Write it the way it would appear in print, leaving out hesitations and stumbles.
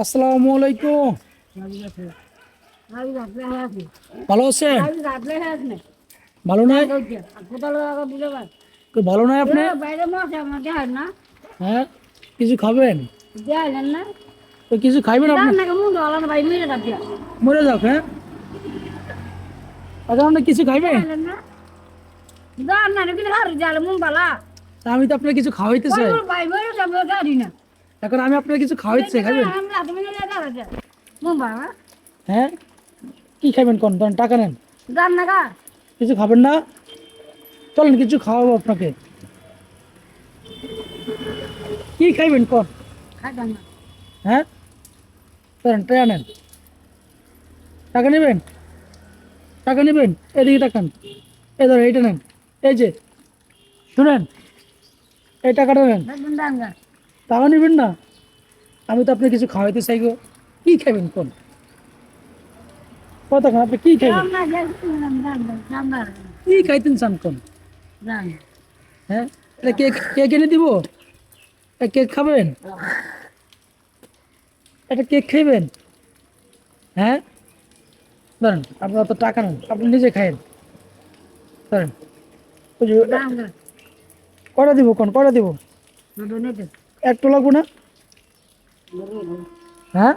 আসসালামু আলাইকুম। ভালো আছেন? ভালো নাই? ভালো নাই আপনি? হ্যাঁ, কিছু খাবেন? তো কিছু খাইবেন আপনি? মরে যাক। হ্যাঁ, এখন আপনি কিছু খাইবেন? তা আমি তো আপনার কিছু খাওয়াইতে চাই। এখন আমি আপনার কিছু খাওয়াইতে চাই, খাইবেন? হ্যাঁ, কি খাইবেন কোন? ধরেন টাকা নেন। কিছু খাবেন না? চলেন কিছু খাওয়াবো আপনাকে। কি খাইবেন কোন? হ্যাঁ, ধরেন টাকা নেন। টাকা নেবেন? টাকা নেবেন? এদিকে টাকান। এই ধরেন এইটা নেন। এই যে শুনেন, এই টাকাটা নেন। টাকা নেবেন না? আমি তো আপনাকে কিছু খাওয়াইতে চাই গো। কি খাবেন কোন? কতক্ষণ আপনি কি খাইবেন? কি খাইতেন চান কোন? হ্যাঁ, এটা কেক, কেক এনে দিব? এটা কেক খাবেন? এটা কেক খাইবেন? হ্যাঁ, ধরেন আপনার তো টাকা নেন, আপনি নিজে খাইেন। ধরেন ওই যে কটা দিব কোন? কটা দিব? একটু লাগবো না? হ্যাঁ,